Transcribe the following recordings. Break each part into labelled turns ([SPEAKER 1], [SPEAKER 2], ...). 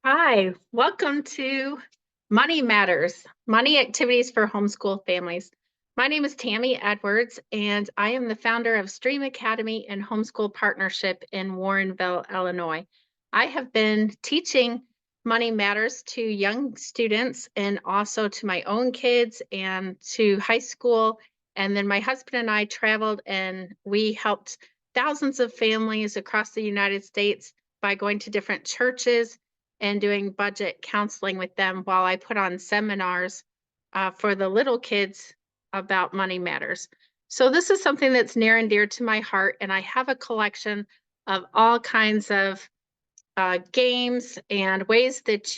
[SPEAKER 1] Hi, welcome to Money Matters, Money Activities for Homeschool Families. My name is Tammy Edwards, and I am the founder of Stream Academy and Homeschool Partnership in Warrenville, Illinois. I have been teaching Money Matters to young students and also to my own kids and to high school. And then my husband and I traveled and we helped thousands of families across the United States by going to different churches and doing budget counseling with them while I put on seminars for the little kids about money matters. So this is something that's near and dear to my heart, and I have a collection of all kinds of games and ways that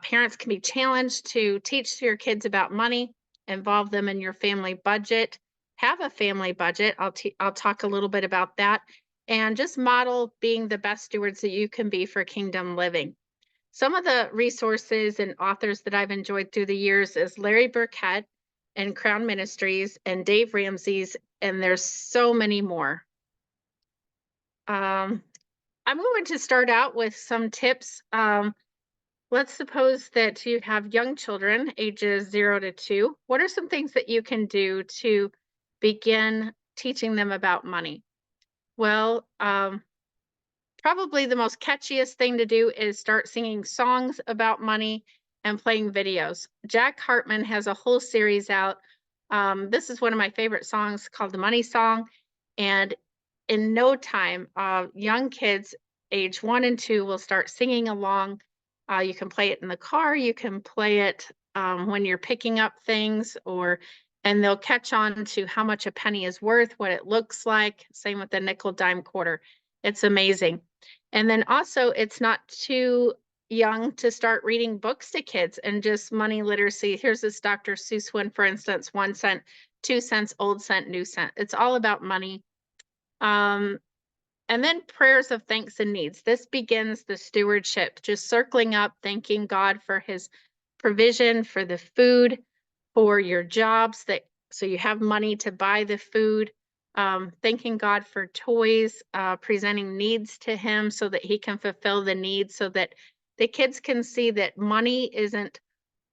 [SPEAKER 1] parents can be challenged to teach your kids about money, involve them in your family budget, have a family budget. I'll talk a little bit about that, and just model being the best stewards that you can be for kingdom living. Some of the resources and authors that I've enjoyed through the years is Larry Burkett and Crown Ministries and Dave Ramsey's, and there's so many more. I'm going to start out with some tips. Let's suppose that you have young children, ages 0 to 2. What are some things that you can do to begin teaching them about money? Well, probably the most catchiest thing to do is start singing songs about money and playing videos. Jack Hartman has a whole series out. This is one of my favorite songs called The Money Song. And in no time, young kids age 1 and 2 will start singing along. You can play it in the car, you can play it when you're picking up things, and they'll catch on to how much a penny is worth, what it looks like. Same with the nickel, dime, quarter. It's amazing. And then also, it's not too young to start reading books to kids and just money literacy. Here's this Dr. Seuss one, for instance, 1 cent, 2 cents, old cent, new cent. It's all about money. Um, and then prayers of thanks and needs. This begins the stewardship, just circling up, thanking God for his provision, for the food, for your jobs, that so you have money to buy the food, thanking God for toys, presenting needs to him so that he can fulfill the needs, so that the kids can see that money isn't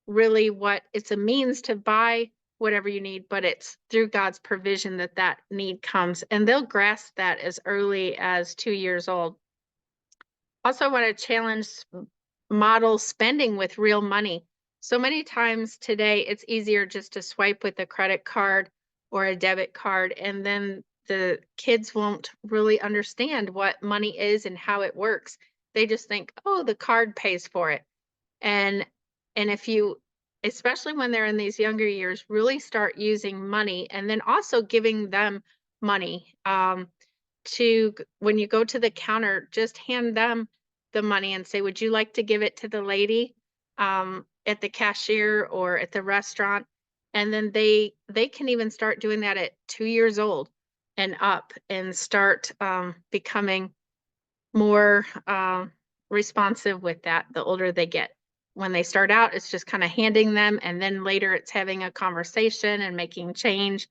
[SPEAKER 1] really what it's a means to buy whatever you need, but it's through God's provision that that need comes. And they'll grasp that as early as 2 years old. Also, I want to challenge model spending with real money. So many times today, it's easier just to swipe with a credit card or a debit card, and then the kids won't really understand what money is and how it works. They just think, oh, the card pays for it. And if you, especially when they're in these younger years, really start using money and then also giving them money, to when you go to the counter, just hand them the money and say, would you like to give it to the lady at the cashier or at the restaurant? And then they can even start doing that at 2 years old and up, and start becoming more responsive with that the older they get. When they start out, it's just kind of handing them, and then later it's having a conversation and making change.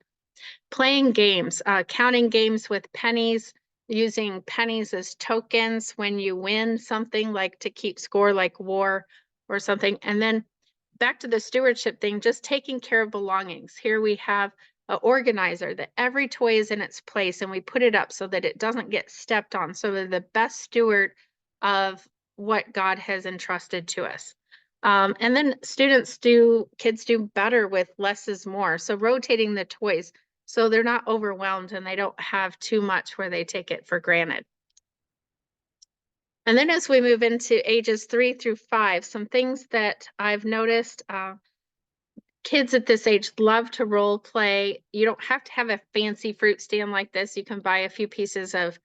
[SPEAKER 1] Playing games, counting games with pennies, using pennies as tokens when you win something, like to keep score, like war or something. And then back to the stewardship thing, just taking care of belongings. Here we have an organizer that every toy is in its place, and we put it up so that it doesn't get stepped on. So they're the best steward of what God has entrusted to us. And then kids do better with less is more. So rotating the toys so they're not overwhelmed and they don't have too much where they take it for granted. And then as we move into ages 3 through 5, some things that I've noticed, kids at this age love to role play. You don't have to have a fancy fruit stand like this. You can buy a few pieces of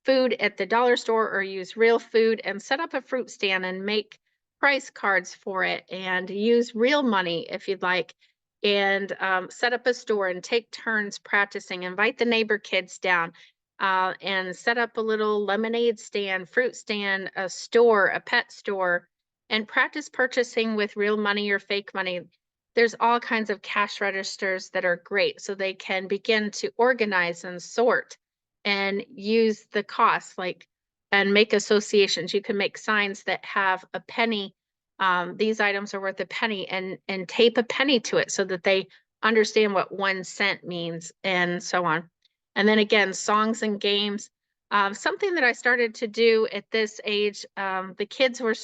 [SPEAKER 1] food at the dollar store or use real food and set up a fruit stand and make price cards for it, and use real money if you'd like, and set up a store and take turns practicing. Invite the neighbor kids down, and set up a little lemonade stand, fruit stand, a store, a pet store, and practice purchasing with real money or fake money. There's all kinds of cash registers that are great, so they can begin to organize and sort and use the costs. Like and make associations. You can make signs that have a penny. These items are worth a penny, and tape a penny to it so that they understand what 1 cent means, and so on. And then again, songs and games. Something that I started to do at this age, the kids were,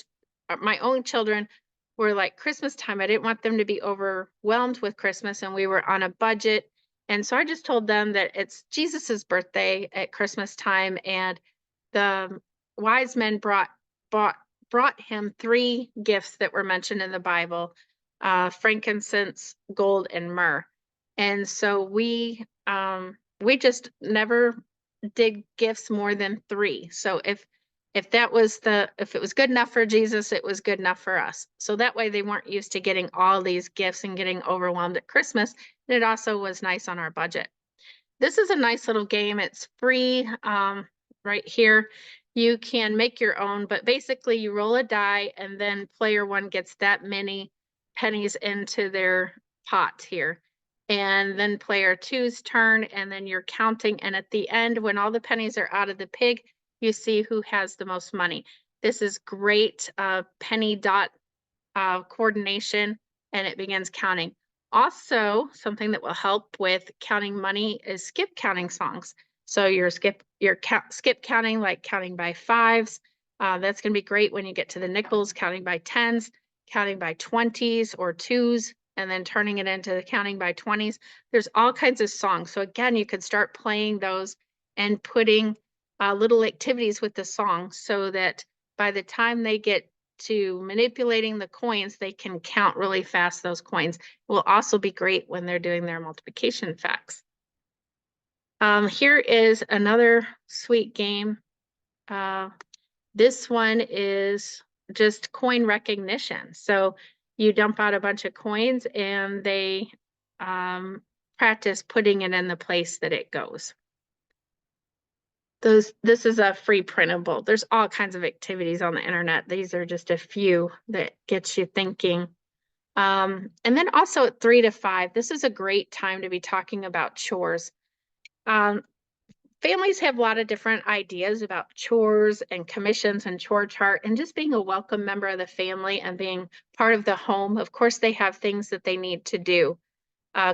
[SPEAKER 1] my own children were like Christmas time. I didn't want them to be overwhelmed with Christmas, and we were on a budget. And so I just told them that it's Jesus's birthday at Christmas time, and the wise men brought brought him 3 gifts that were mentioned in the Bible: frankincense, gold, and myrrh. And so we just never did gifts more than 3. So if that was if it was good enough for Jesus, it was good enough for us. So that way they weren't used to getting all these gifts and getting overwhelmed at Christmas. And it also was nice on our budget. This is a nice little game. It's free right here. You can make your own, but basically you roll a die and then player 1 gets that many pennies into their pot here. And then player 2's turn, and then you're counting. And at the end, when all the pennies are out of the pig, you see who has the most money. This is great penny dot coordination, and it begins counting. Also, something that will help with counting money is skip counting songs. So you're skip counting, like counting by 5s. That's going to be great when you get to the nickels, counting by 10s, counting by 20s or 2s, and then turning it into the counting by 20s. There's all kinds of songs. So again, you could start playing those and putting little activities with the song so that by the time they get to manipulating the coins, they can count really fast. Those coins will also be great when they're doing their multiplication facts. Here is another sweet game. This one is just coin recognition. So you dump out a bunch of coins and they practice putting it in the place that it goes. This is a free printable. There's all kinds of activities on the internet. These are just a few that gets you thinking. And then also at 3 to 5, this is a great time to be talking about chores. Families have a lot of different ideas about chores and commissions and chore chart, and just being a welcome member of the family and being part of the home. Of course, they have things that they need to do,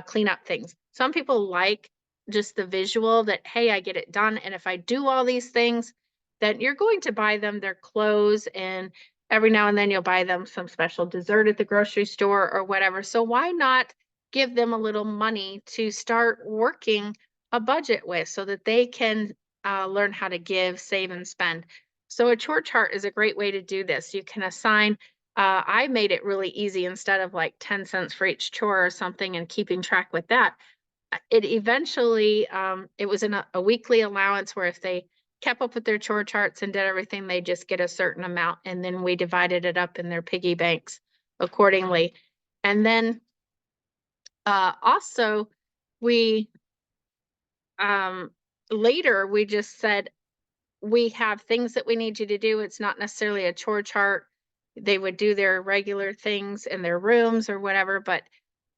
[SPEAKER 1] clean up things. Some people like just the visual that, hey, I get it done. And if I do all these things, then you're going to buy them their clothes, and every now and then you'll buy them some special dessert at the grocery store or whatever. So why not give them a little money to start working a budget with so that they can learn how to give, save, and spend. So a chore chart is a great way to do this. You can assign, I made it really easy. Instead of like 10 cents for each chore or something and keeping track with that, it eventually, it was in a weekly allowance where if they kept up with their chore charts and did everything, they just get a certain amount. And then we divided it up in their piggy banks accordingly. And then also we, later we just said, we have things that we need you to do. It's not necessarily a chore chart. They would do their regular things in their rooms or whatever, but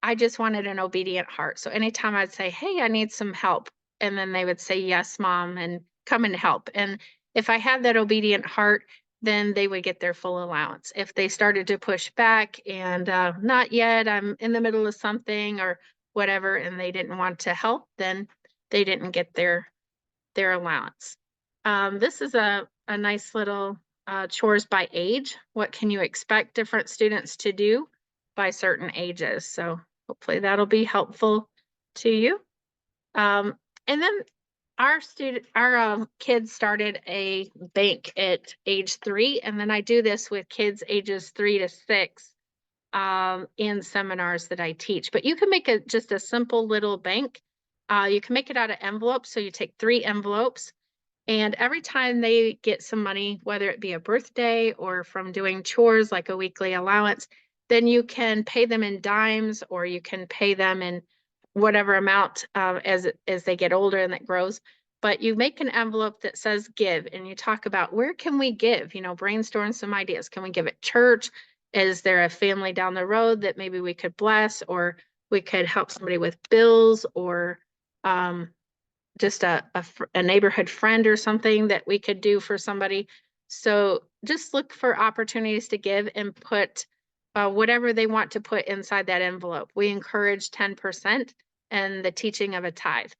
[SPEAKER 1] I just wanted an obedient heart. So anytime I'd say, hey, I need some help, and then they would say, yes, mom, and come and help. And if I had that obedient heart, then they would get their full allowance. If they started to push back and not yet, I'm in the middle of something or whatever, and they didn't want to help, then they didn't get their allowance. This is a nice little chores by age. What can you expect different students to do by certain ages? So hopefully that'll be helpful to you. And then our kids started a bank at age 3, and then I do this with kids ages 3 to 6 in seminars that I teach. But you can make just a simple little bank. You can make it out of envelopes. So you take 3 envelopes, and every time they get some money, whether it be a birthday or from doing chores like a weekly allowance, then you can pay them in dimes, or you can pay them in whatever amount as they get older and that grows. But you make an envelope that says give, and you talk about where can we give, brainstorm some ideas. Can we give at church? Is there a family down the road that maybe we could bless, or we could help somebody with bills, or just a neighborhood friend or something that we could do for somebody. So just look for opportunities to give and put whatever they want to put inside that envelope. We encourage 10% and the teaching of a tithe.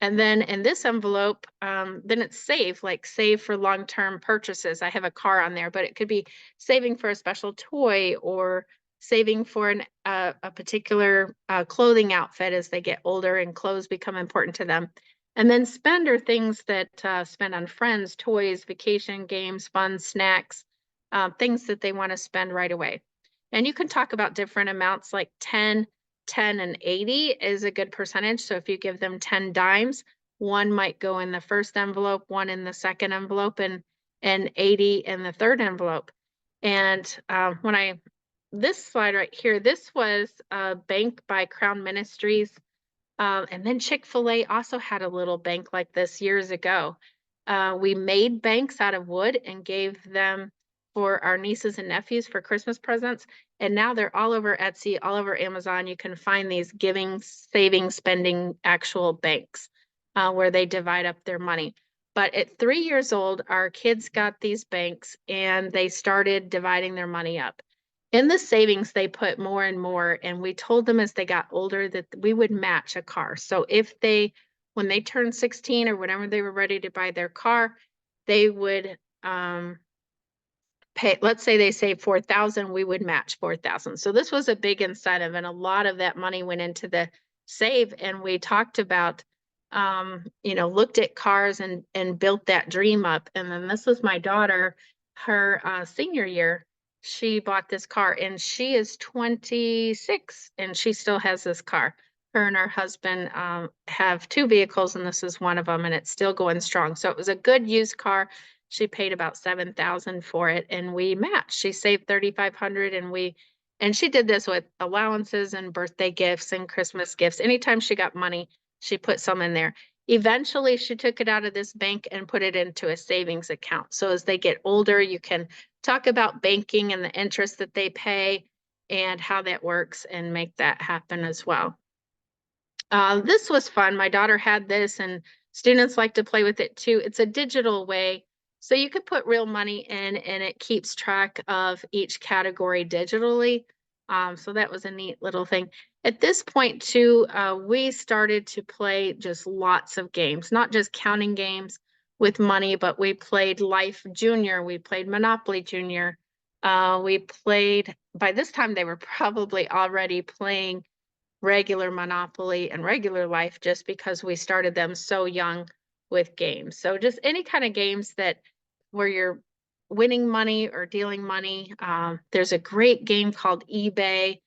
[SPEAKER 1] And then in this envelope, then it's save, like save for long-term purchases. I have a car on there, but it could be saving for a special toy or saving for a particular clothing outfit as they get older and clothes become important to them. And then spend are things that spend on friends, toys, vacation, games, fun, snacks, things that they want to spend right away. And you can talk about different amounts like 10, 10, and 80 is a good percentage. So if you give them 10 dimes, one might go in the first envelope, one in the second envelope, and 80 in the third envelope. And this slide right here, this was a bank by Crown Ministries. And then Chick-fil-A also had a little bank like this years ago. We made banks out of wood and gave them for our nieces and nephews for Christmas presents. And now they're all over Etsy, all over Amazon. You can find these giving, saving, spending actual banks where they divide up their money. But at 3 years old, our kids got these banks and they started dividing their money up. In the savings, they put more and more, and we told them as they got older that we would match a car. So if when they turned 16 or whenever they were ready to buy their car, they would pay, let's say they saved 4,000, we would match 4,000. So this was a big incentive, and a lot of that money went into the save. And we talked about, looked at cars and built that dream up. And then this was my daughter, her senior year. She bought this car, and she is 26, and she still has this car. Her and her husband have two vehicles, and this is one of them, and it's still going strong. So it was a good used car. She paid about 7,000 for it, and we matched. She saved 3,500, and she did this with allowances and birthday gifts and Christmas gifts. Anytime she got money, she put some in there. Eventually, she took it out of this bank and put it into a savings account. So as they get older, you can talk about banking and the interest that they pay and how that works and make that happen as well. This was fun. My daughter had this, and students like to play with it too. It's a digital way. So you could put real money in, and it keeps track of each category digitally. So that was a neat little thing. At this point too, we started to play just lots of games, not just counting games with money, but we played Life Junior. We played Monopoly Junior. By this time they were probably already playing regular Monopoly and regular Life just because we started them so young with games. So just any kind of games that where you're winning money or dealing money. There's a great game called eBay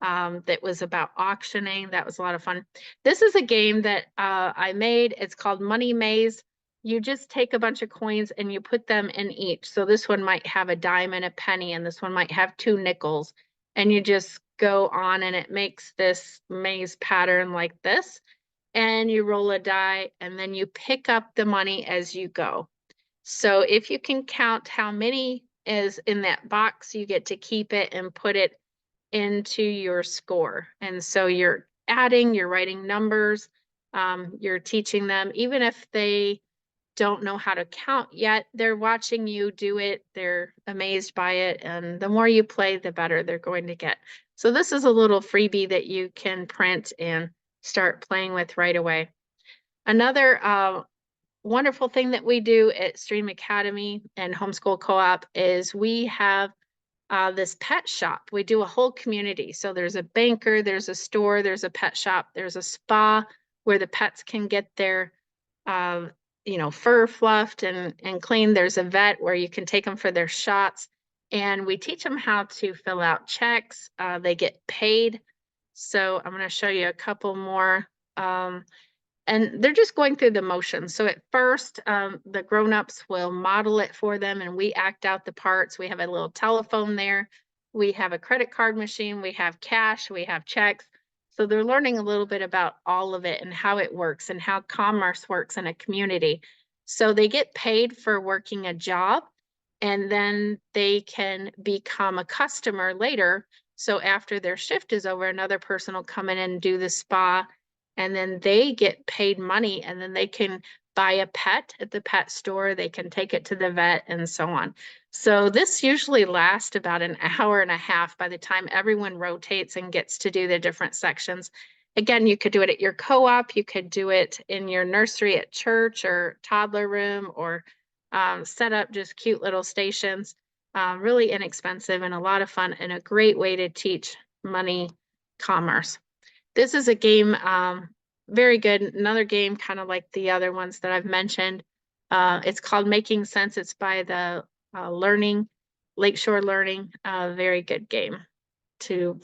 [SPEAKER 1] that was about auctioning. That was a lot of fun. This is a game that I made. It's called Money Maze. You just take a bunch of coins and you put them in each. So this one might have a dime and a penny, and this one might have two nickels. And you just go on, and it makes this maze pattern like this. And you roll a die, and then you pick up the money as you go. So if you can count how many is in that box, you get to keep it and put it into your score. And so you're adding, you're writing numbers, you're teaching them, even if they don't know how to count yet, they're watching you do it. They're amazed by it. And the more you play, the better they're going to get. So this is a little freebie that you can print and start playing with right away. Another wonderful thing that we do at Stream Academy and Homeschool Co-op is we have this pet shop. We do a whole community. So there's a banker, there's a store, there's a pet shop, there's a spa where the pets can get their fur fluffed and cleaned. There's a vet where you can take them for their shots. And we teach them how to fill out checks. They get paid. So I'm going to show you a couple more. And they're just going through the motions. So at first, the grown-ups will model it for them, and we act out the parts. We have a little telephone there. We have a credit card machine. We have cash. We have checks. So they're learning a little bit about all of it and how it works and how commerce works in a community. So they get paid for working a job, and then they can become a customer later. So after their shift is over, another person will come in and do the spa and then they get paid money, and then they can buy a pet at the pet store, they can take it to the vet, and so on. So this usually lasts about an hour and a half by the time everyone rotates and gets to do the different sections. Again, you could do it at your co-op, you could do it in your nursery at church or toddler room, or set up just cute little stations. Really inexpensive and a lot of fun, and a great way to teach money commerce. This is a game, very good. Another game kind of like the other ones that I've mentioned. It's called Making Sense. It's by the Lakeshore Learning. Very good game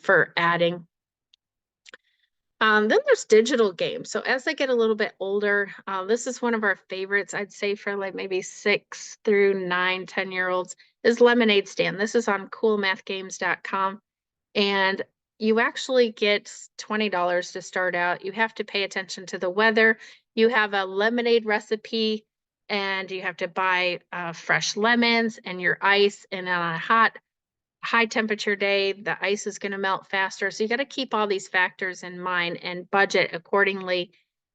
[SPEAKER 1] for adding. Then there's digital games. So as I get a little bit older, this is one of our favorites, I'd say for like maybe 6 through 9, 10-year-olds, is Lemonade Stand. This is on coolmathgames.com. And you actually get $20 to start out. You have to pay attention to the weather. You have a lemonade recipe, and you have to buy fresh lemons and your ice. And on a high temperature day, the ice is going to melt faster. So you got to keep all these factors in mind and budget accordingly.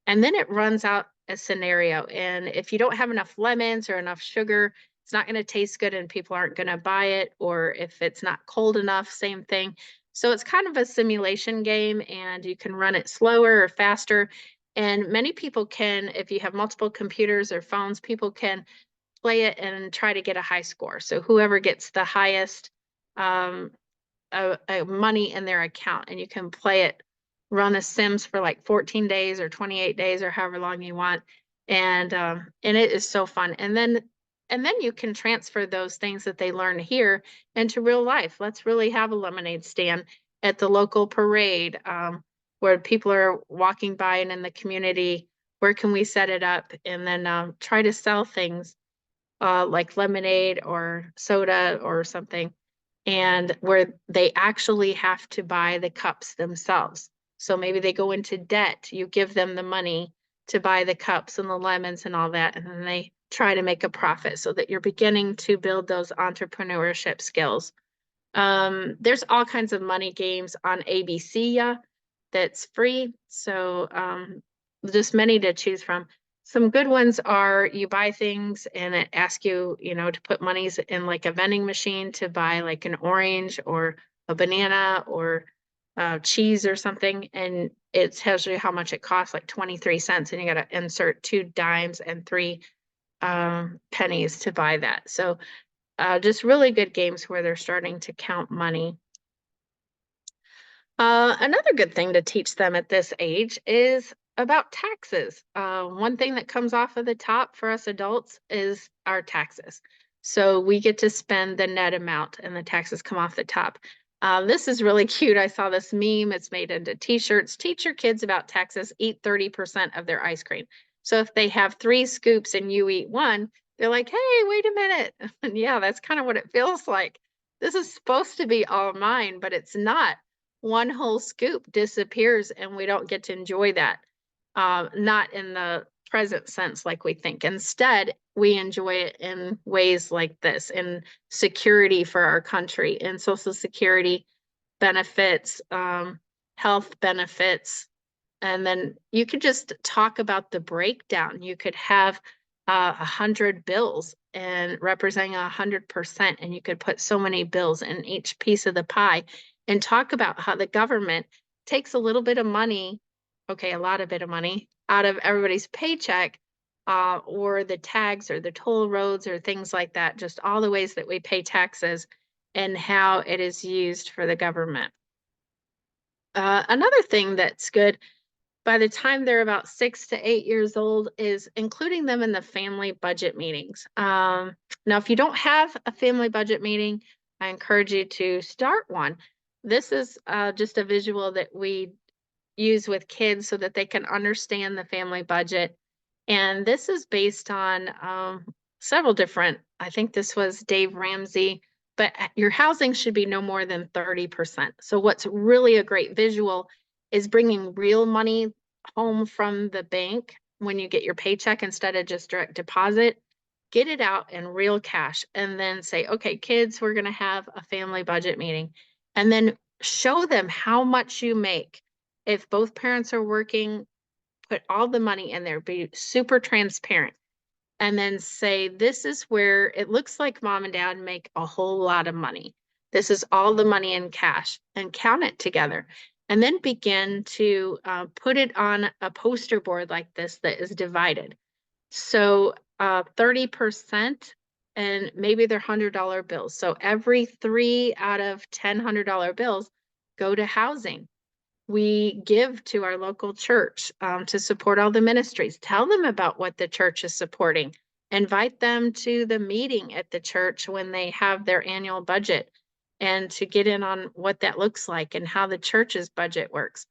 [SPEAKER 1] And then it runs out a scenario. And if you don't have enough lemons or enough sugar, it's not going to taste good and people aren't going to buy it. Or if it's not cold enough, same thing. So it's kind of a simulation game, and you can run it slower or faster. And many people can, if you have multiple computers or phones, people can play it and try to get a high score. So whoever gets the highest um, money in their account, and you can play it, run a Sims for like 14 days or 28 days or however long you want. And it is so fun. And then you can transfer those things that they learn here into real life. Let's really have a lemonade stand at the local parade, where people are walking by, and in the community, where can we set it up? And then try to sell things like lemonade or soda or something, and where they actually have to buy the cups themselves. So maybe they go into debt. You give them the money to buy the cups and the lemons and all that, and then they try to make a profit, so that you're beginning to build those entrepreneurship skills. There's all kinds of money games on ABC that's free. So just many to choose from. Some good ones are you buy things and it asks you, to put monies in like a vending machine to buy like an orange or a banana or cheese or something. And it tells you how much it costs, like 23 cents. And you got to insert 2 dimes and 3 pennies to buy that. So just really good games where they're starting to count money. Another good thing to teach them at this age is about taxes. One thing that comes off of the top for us adults is our taxes. So we get to spend the net amount, and the taxes come off the top. This is really cute. I saw this meme. It's made into t-shirts. Teach your kids about taxes. Eat 30% of their ice cream. So if they have 3 scoops and you eat 1, they're like, hey, wait a minute. And yeah, that's kind of what it feels like. This is supposed to be all mine, but it's not. One whole scoop disappears and we don't get to enjoy that. Not in the present sense like we think. Instead, we enjoy it in ways like this, in security for our country, and Social Security benefits, health benefits. And then you could just talk about the breakdown. You could have 100 bills and representing 100%, and you could put so many bills in each piece of the pie, and talk about how the government takes a little bit of money, okay, a lot of bit of money out of everybody's paycheck, or the tags or the toll roads or things like that, just all the ways that we pay taxes and how it is used for the government. Another thing that's good by the time they're about 6 to 8 years old is including them in the family budget meetings. Now, if you don't have a family budget meeting, I encourage you to start one. This is just a visual that we use with kids so that they can understand the family budget. And this is based on several different, I think this was Dave Ramsey, but your housing should be no more than 30%. So what's really a great visual is bringing real money home from the bank when you get your paycheck instead of just direct deposit. Get it out in real cash, and then say, okay, kids, we're going to have a family budget meeting. And then show them how much you make. If both parents are working, put all the money in there, be super transparent, and then say, this is where it looks like mom and dad make a whole lot of money. This is all the money in cash, and count it together. And then begin to put it on a poster board like this that is divided. So 30%, and maybe they're $100 bills. So every 3 out of 10 $100 bills go to housing. We give to our local church to support all the ministries. Tell them about what the church is supporting. Invite them to the meeting at the church when they have their annual budget, and to get in on what that looks like and how the church's budget works.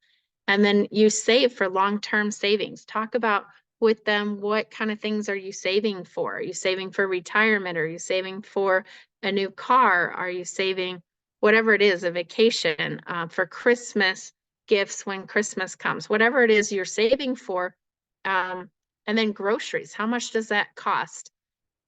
[SPEAKER 1] And then you save for long-term savings. Talk about with them, what kind of things are you saving for? Are you saving for retirement? Are you saving for a new car? Are you saving whatever it is, a vacation, for Christmas gifts when Christmas comes, whatever it is you're saving for. And then groceries, how much does that cost?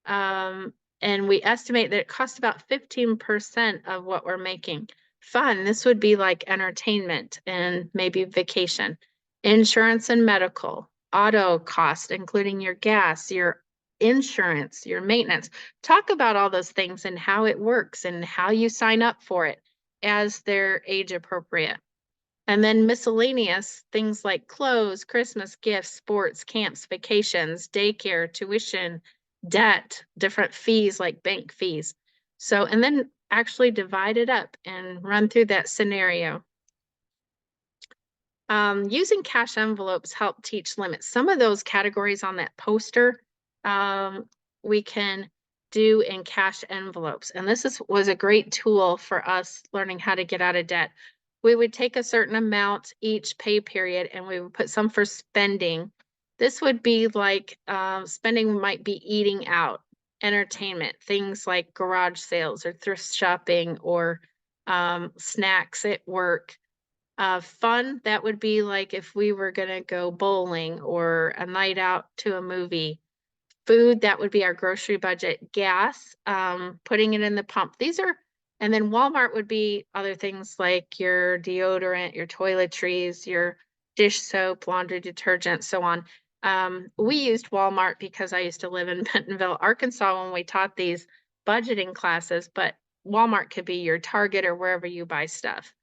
[SPEAKER 1] And we estimate that it costs about 15% of what we're making. Fun, this would be like entertainment and maybe vacation, insurance and medical, auto cost, including your gas, your insurance, your maintenance. Talk about all those things and how it works and how you sign up for it as they're age appropriate. And then miscellaneous things like clothes, Christmas gifts, sports, camps, vacations, daycare, tuition, debt, different fees like bank fees. So, and then actually divide it up and run through that scenario. Using cash envelopes help teach limits. Some of those categories on that poster, we can do in cash envelopes. And this was a great tool for us learning how to get out of debt. We would take a certain amount each pay period, and we would put some for spending. This would be like spending might be eating out, entertainment, things like garage sales or thrift shopping or snacks at work. Fun, that would be like if we were going to go bowling or a night out to a movie. Food, that would be our grocery budget. Gas, putting it in the pump. These are, and then Walmart would be other things like your deodorant, your toiletries, your dish soap, laundry detergent, so on. We used Walmart because I used to live in Bentonville, Arkansas when we taught these budgeting classes, but Walmart could be your Target or wherever you buy stuff.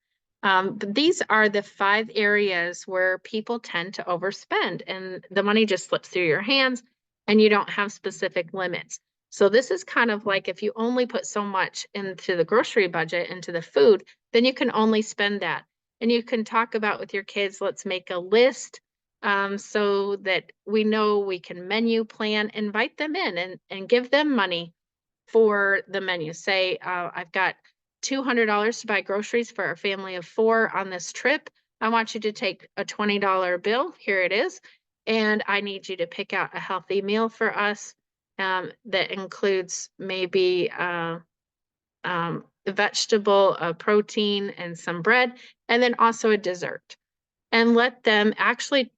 [SPEAKER 1] But these are the 5 areas where people tend to overspend, and the money just slips through your hands and you don't have specific limits. So this is kind of like if you only put so much into the grocery budget, into the food, then you can only spend that. And you can talk about with your kids, let's make a list so that we know we can menu plan, invite them in and give them money for the menu. Say, I've got $200 to buy groceries for a family of 4 on this trip. I want you to take a $20 bill. Here it is. And I need you to pick out a healthy meal for us that includes maybe a vegetable, a protein, and some bread, and then also a dessert. And let them actually,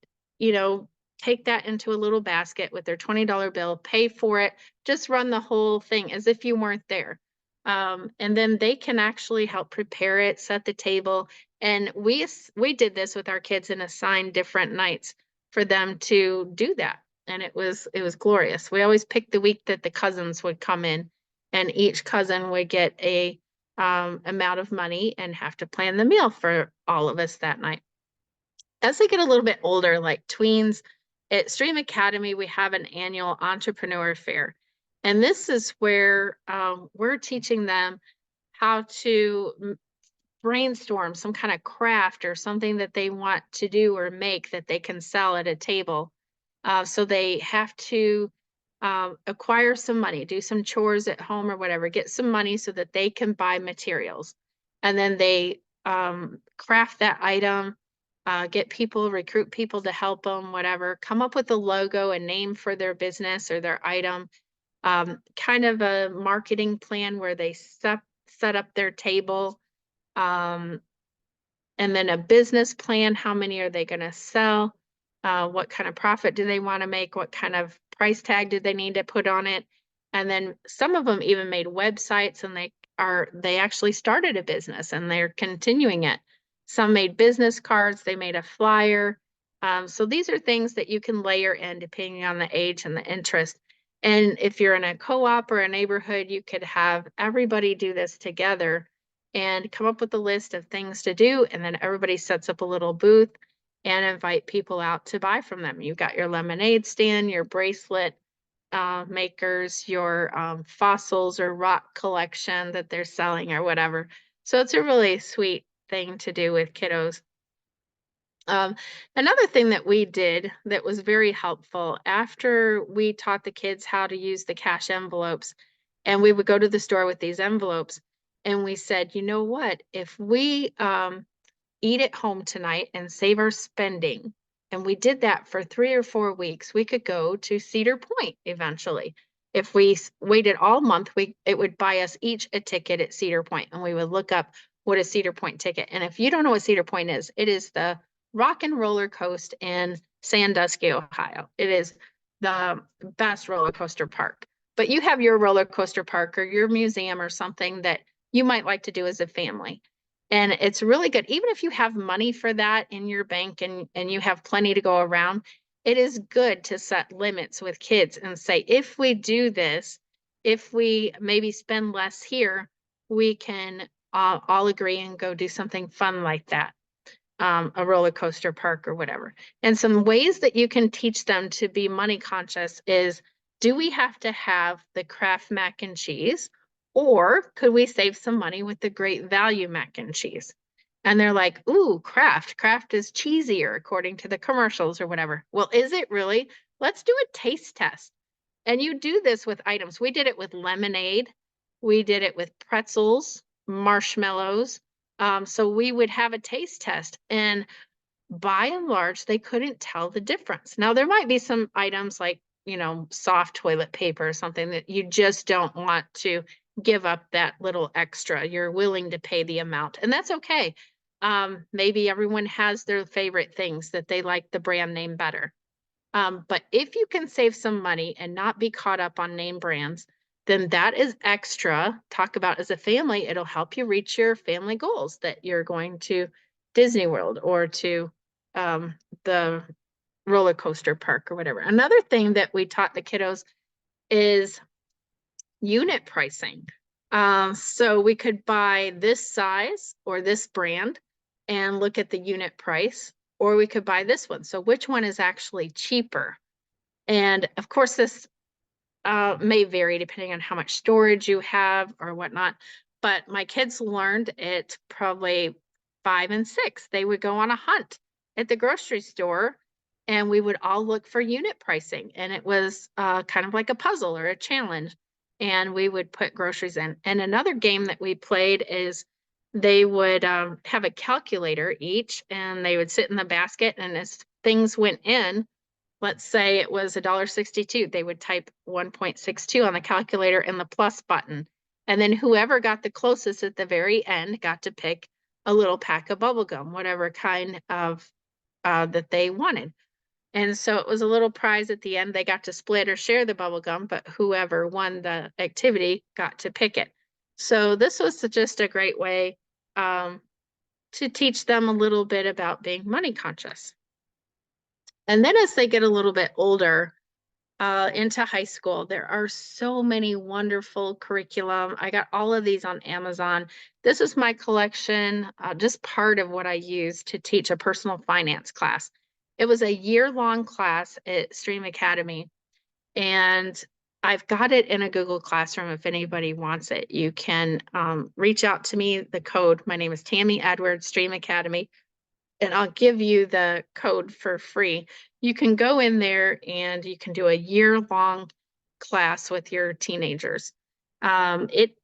[SPEAKER 1] take that into a little basket with their $20 bill, pay for it, just run the whole thing as if you weren't there. And then they can actually help prepare it, set the table. And we did this with our kids and assigned different nights for them to do that. And it was glorious. We always picked the week that the cousins would come in, and each cousin would get a amount of money and have to plan the meal for all of us that night. As they get a little bit older, like tweens, at Stream Academy, we have an annual entrepreneur fair. And this is where we're teaching them how to brainstorm some kind of craft or something that they want to do or make that they can sell at a table. So they have to acquire some money, do some chores at home or whatever, get some money so that they can buy materials. And then they craft that item, recruit people to help them, whatever, come up with a logo, a name for their business or their item, kind of a marketing plan where they set up their table, and then a business plan. How many are they going to sell? What kind of profit do they want to make? What kind of price tag do they need to put on it? And then some of them even made websites, and they actually started a business and they're continuing it. Some made business cards, they made a flyer, So these are things that you can layer in depending on the age and the interest. And if you're in a co-op or a neighborhood, you could have everybody do this together and come up with a list of things to do. And then everybody sets up a little booth and invite people out to buy from them. You've got your lemonade stand, your bracelet makers, your fossils or rock collection that they're selling or whatever. So it's a really sweet thing to do with kiddos. Um, Another thing that we did that was very helpful after we taught the kids how to use the cash envelopes, and we would go to the store with these envelopes, and we said, you know what, if we eat at home tonight and save our spending, and we did that for 3 or 4 weeks, we could go to Cedar Point eventually. If we waited all month, it would buy us each a ticket at Cedar Point, and we would look up what a Cedar Point ticket. And if you don't know what Cedar Point is, it is the Rock and Roller Coast in Sandusky, Ohio. It is the best roller coaster park. But you have your roller coaster park or your museum or something that you might like to do as a family. And it's really good. Even if you have money for that in your bank and you have plenty to go around, it is good to set limits with kids and say, if we do this, if we maybe spend less here, we can all agree and go do something fun like that, a roller coaster park or whatever. And some ways that you can teach them to be money conscious is, do we have to have the Kraft mac and cheese? Or could we save some money with the Great Value mac and cheese? And they're like, ooh, Kraft. Kraft is cheesier according to the commercials or whatever. Well, is it really? Let's do a taste test. And you do this with items. We did it with lemonade. We did it with pretzels, marshmallows. So we would have a taste test. And by and large, they couldn't tell the difference. Now, there might be some items like, soft toilet paper or something that you just don't want to give up that little extra. You're willing to pay the amount, and that's okay. Maybe everyone has their favorite things that they like the brand name better. But if you can save some money and not be caught up on name brands, then that is extra. Talk about as a family, it'll help you reach your family goals that you're going to Disney World or to um, the roller coaster park or whatever. Another thing that we taught the kiddos is unit pricing. So we could buy this size or this brand and look at the unit price, or we could buy this one. So which one is actually cheaper? And of course, this may vary depending on how much storage you have or whatnot. But my kids learned it probably 5 and 6. They would go on a hunt at the grocery store and we would all look for unit pricing. And it was kind of like a puzzle or a challenge. And we would put groceries in. And another game that we played is they would have a calculator each and they would sit in the basket. And as things went in, let's say it was $1.62, they would type 1.62 on the calculator and the plus button. And then whoever got the closest at the very end got to pick a little pack of bubble gum, whatever kind of that they wanted. And so it was a little prize at the end. They got to split or share the bubble gum, but whoever won the activity got to pick it. So this was just a great way to teach them a little bit about being money conscious. And then as they get a little bit older, into high school, there are so many wonderful curriculum. I got all of these on Amazon. This is my collection, just part of what I use to teach a personal finance class. It was a year-long class at Stream Academy, and I've got it in a Google Classroom if anybody wants it. You can reach out to me. The code, my name is Tammy Edwards, Stream Academy, and I'll give you the code for free. You can go in there and you can do a year-long class with your teenagers. It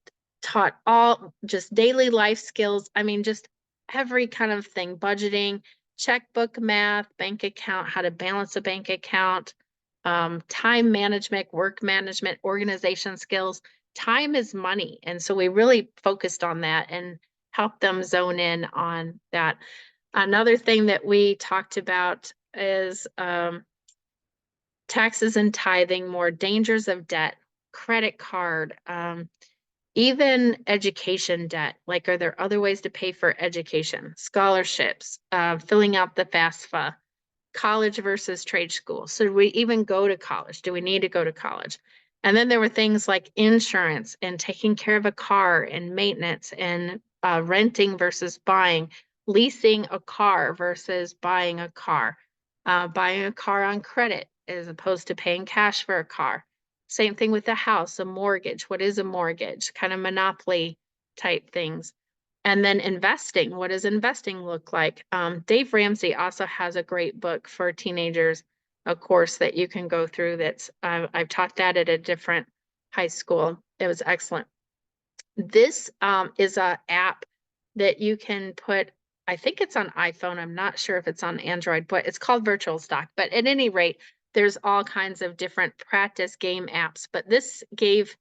[SPEAKER 1] taught all just daily life skills. I mean, just every kind of thing, budgeting, checkbook math, bank account, how to balance a bank account, time management, work management, organization skills. Time is money. And so we really focused on that and helped them zone in on that. Another thing that we talked about is taxes and tithing, more dangers of debt, credit card, even education debt. Like, are there other ways to pay for education, scholarships, filling out the FAFSA, college versus trade school. So do we even go to college? Do we need to go to college? And then there were things like insurance and taking care of a car and maintenance and renting versus buying, leasing a car versus buying a car on credit as opposed to paying cash for a car. Same thing with the house, a mortgage. What is a mortgage? Kind of monopoly type things. And then investing. What does investing look like? Dave Ramsey also has a great book for teenagers, a course that you can go through. I've taught that at a different high school. It was excellent. This is a app that you can put. I think it's on iPhone. I'm not sure if it's on Android, but it's called Virtual Stock. But at any rate, there's all kinds of different practice game apps. But this gave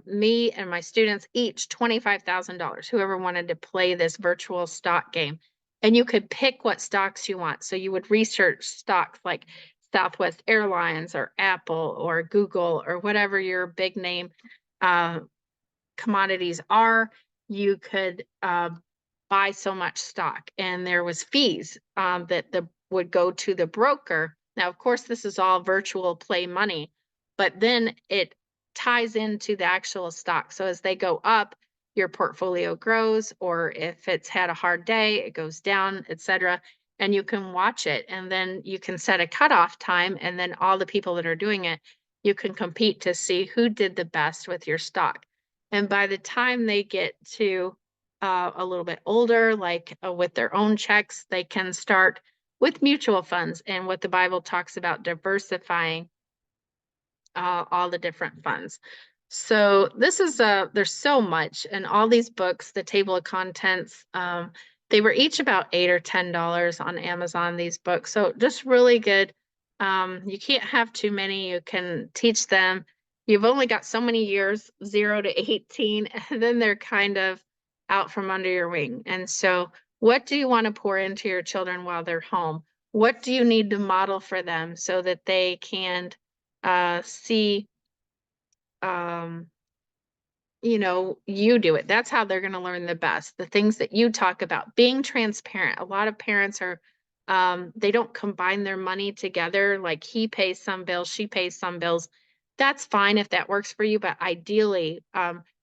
[SPEAKER 1] me and my students each $25,000, whoever wanted to play this virtual stock game. And you could pick what stocks you want. So you would research stocks like Southwest Airlines or Apple or Google or whatever your big name uh, commodities are. You could buy so much stock, and there was fees would go to the broker. Now, of course, this is all virtual play money, but then it ties into the actual stock. So as they go up, your portfolio grows, or if it's had a hard day, it goes down, etc. And you can watch it, and then you can set a cutoff time, and then all the people that are doing it, you can compete to see who did the best with your stock. And by the time they get to a little bit older, like with their own checks, they can start with mutual funds and what the Bible talks about diversifying all the different funds. So this is there's so much, and all these books, the table of contents, they were each about $8 or $10 on Amazon, these books. So just really good. You can't have too many. You can teach them. You've only got so many years, 0 to 18, and then they're kind of out from under your wing. And so what do you want to pour into your children while they're home? What do you need to model for them so that they can see you do it. That's how they're going to learn the best. The things that you talk about, being transparent. A lot of parents are they don't combine their money together, like he pays some bills, she pays some bills. That's fine if that works for you, but ideally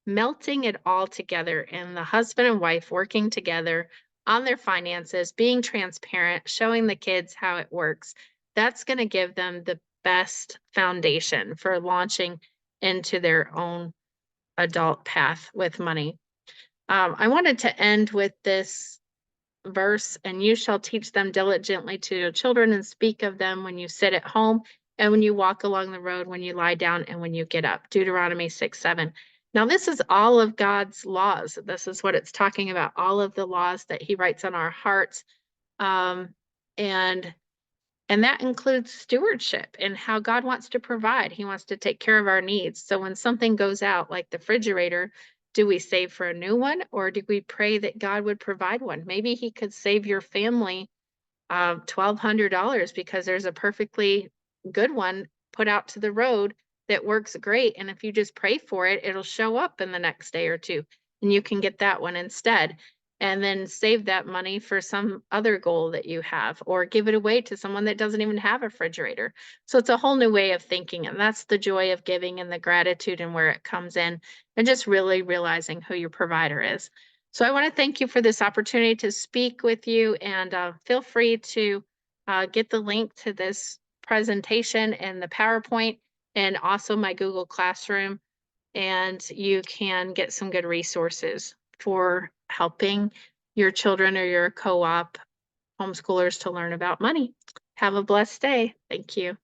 [SPEAKER 1] melting it all together and the husband and wife working together on their finances, being transparent, showing the kids how it works. That's going to give them the best foundation for launching into their own adult path with money. I wanted to end with this verse, and you shall teach them diligently to your children and speak of them when you sit at home and when you walk along the road, when you lie down and when you get up. Deuteronomy 6:7. Now, this is all of God's laws. This is what it's talking about, all of the laws that he writes on our hearts. Um, and and that includes stewardship and how God wants to provide. He wants to take care of our needs. So when something goes out, like the refrigerator, do we save for a new one, or do we pray that God would provide one? Maybe he could save your family $1,200 because there's a perfectly good one put out to the road that works great. And if you just pray for it, it'll show up in the next day or two, and you can get that one instead. And then save that money for some other goal that you have, or give it away to someone that doesn't even have a refrigerator. So it's a whole new way of thinking. And that's the joy of giving and the gratitude and where it comes in, and just really realizing who your provider is. So I want to thank you for this opportunity to speak with you, and feel free to get the link to this presentation and the PowerPoint and also my Google Classroom, and you can get some good resources for helping your children or your co-op homeschoolers to learn about money. Have a blessed day. Thank you.